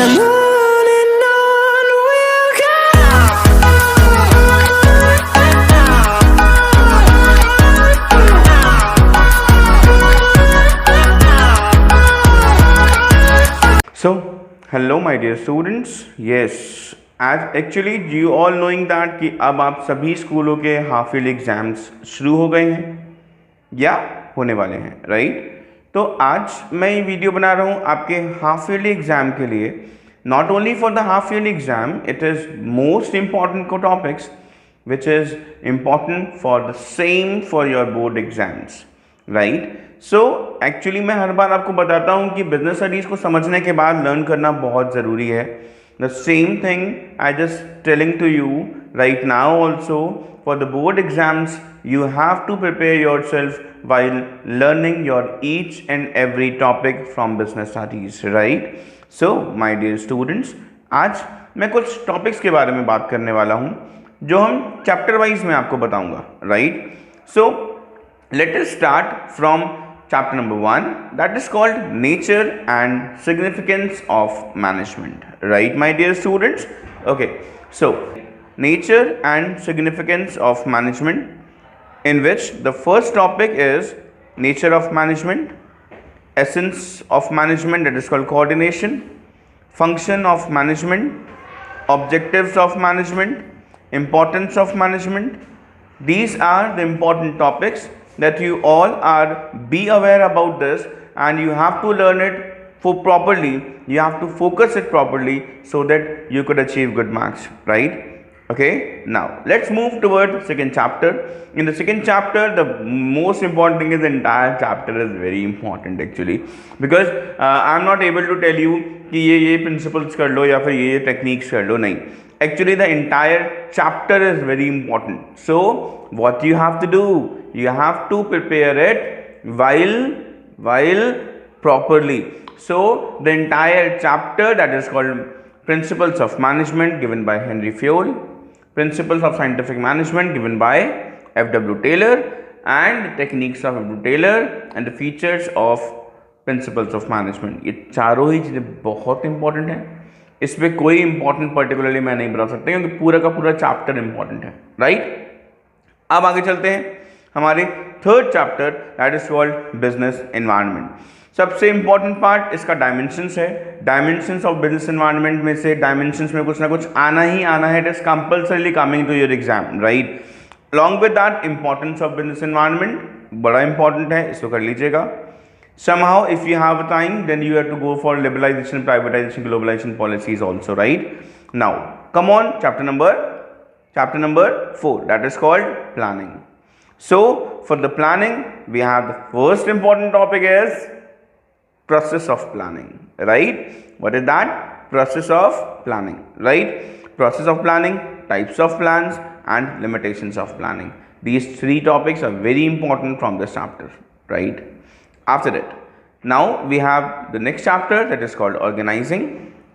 and on we'll go. So, hello my dear students. Yes, as actually you all knowing that कि अब आप सभी स्कूलों के हाफ ईयरली एग्जाम्स शुरू हो गए हैं या होने वाले हैं, राइट? तो आज मैं ये वीडियो बना रहा हूँ आपके हाफ ईयरली एग्जाम के लिए. Not only for the half yearly exam, it is most important को topics which is important for the same for your board exams, right? So actually मैं हर बार आपको बताता हूँ कि बिजनेस स्टडीज़ को समझने के बाद लर्न करना बहुत ज़रूरी है. The same thing I just telling to you right now also for the board exams you have to prepare yourself while learning your each and every topic from business studies, right? So my dear students, आज मैं कुछ topics के बारे में बात करने वाला हूँ जो हम चैप्टर वाइज में आपको बताऊंगा, right? So let us start from chapter number 1, that is called nature and significance of management, right my dear students? Okay, so nature and significance of management, in which the first topic is nature of management, essence of management, that is called coordination, function of management, objectives of management, importance of management. These are the important topics that you all are be aware about this, and you have to learn it for properly. You have to focus it properly so that you could achieve good marks, right? Okay, now let's move toward second chapter. In the second chapter, the most important thing is the entire chapter is very important actually, because I'm not able to tell you कि ये principles कर लो या फिर ये techniques कर लो, नहीं. Actually the entire chapter is very important. So what you have to do, you have to prepare it while properly. So the entire chapter, that is called Principles of Management, given by Henry Fayol, Principles of Scientific Management, given by F.W. Taylor, and Techniques of F.W. Taylor, and the Features of Principles of Management. ये चारों ही चीज़ें बहुत important हैं. इस पर कोई important particularly मैं नहीं बता सकता क्योंकि पूरा का पूरा चैप्टर इंपॉर्टेंट है, राइट? अब आगे चलते हैं हमारे third chapter, that is called business environment. सबसे इंपॉर्टेंट पार्ट इसका डायमेंशंस है. डायमेंशंस ऑफ बिजनेस एनवायरनमेंट में से डायमेंशंस में कुछ ना कुछ आना ही आना है. It is compulsorily coming to your exam, right? Along with that importance of business environment बड़ा इंपॉर्टेंट है, इसको कर लीजिएगा. Somehow if you have time, then you have to go for liberalization, privatization, globalization policies also, right? Now come on, chapter number 4, that is called planning. So for the planning, we have the first important topic is process of planning, right? What is that? Process of planning, right? Process of planning, types of plans, and limitations of planning. These three topics are very important from this chapter, right? After that, now we have the next chapter, that is called organizing.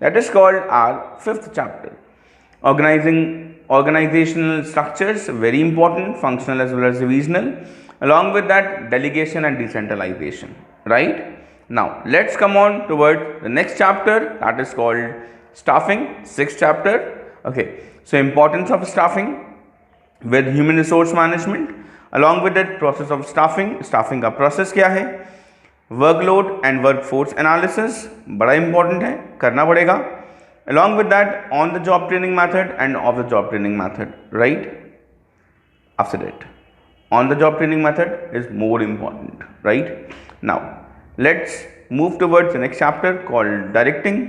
That is called our fifth chapter. Organizational structures, very important, functional as well as divisional. Along with that, delegation and decentralization, right? Now let's come on toward the next chapter, that is called staffing, sixth chapter. Okay, so importance of staffing with human resource management. Along with that, process of staffing का process क्या है? Workload and workforce analysis बड़ा important है, करना पड़ेगा. Along with that, on the job training method end of the job training method, right? After that, on the job training method is more important, right? Now let's move towards the next chapter called directing,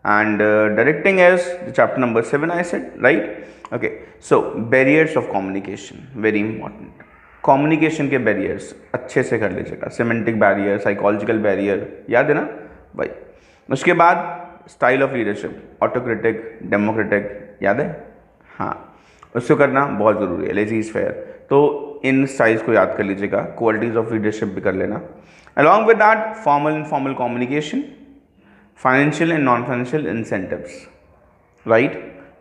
and directing is the chapter number 7 I said, right? Okay, so barriers of communication, very important. Communication के barriers अच्छे से कर लीजिएगा. Semantic barrier, psychological barrier, याद है ना भाई? उसके बाद style of leadership, autocratic, democratic, याद है? हाँ, उसको करना बहुत ज़रूरी है. लेजीज फेयर, तो इन स्टाइल्स को याद कर लीजिएगा. क्वालिटीज़ ऑफ लीडरशिप भी कर लेना. Along with that, formal informal communication, financial and non financial incentives, right?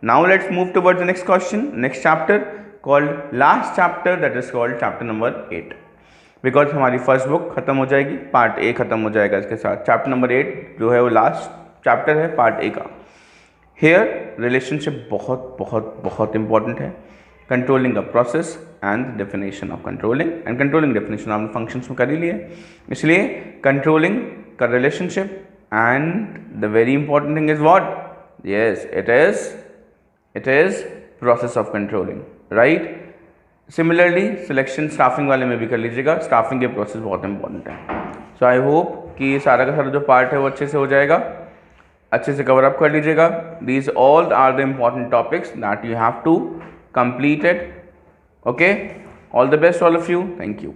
Now let's move towards the next question, next chapter called last chapter, that is called chapter number 8, because हमारी first book खत्म हो जाएगी, part A खत्म हो जाएगा इसके साथ. Chapter number 8 जो है वो लास्ट चैप्टर है पार्ट ए का। हेयर रिलेशनशिप बहुत बहुत बहुत इंपॉर्टेंट है। Controlling a process and definition of controlling, and controlling definition आपने फंक्शंस में कर ही लिया, इसलिए कंट्रोलिंग का relationship and the very important thing is what, yes it is process of controlling, right. Similarly selection staffing वाले में भी कर लीजिएगा, स्टाफिंग के प्रोसेस बहुत इंपॉर्टेंट है। सो आई होप कि सारा का सारा जो पार्ट है वो अच्छे से हो जाएगा, अच्छे से कवर अप कर लीजिएगा। These all are the important topics that you have to complete it. Okay, all the best all of you, thank you.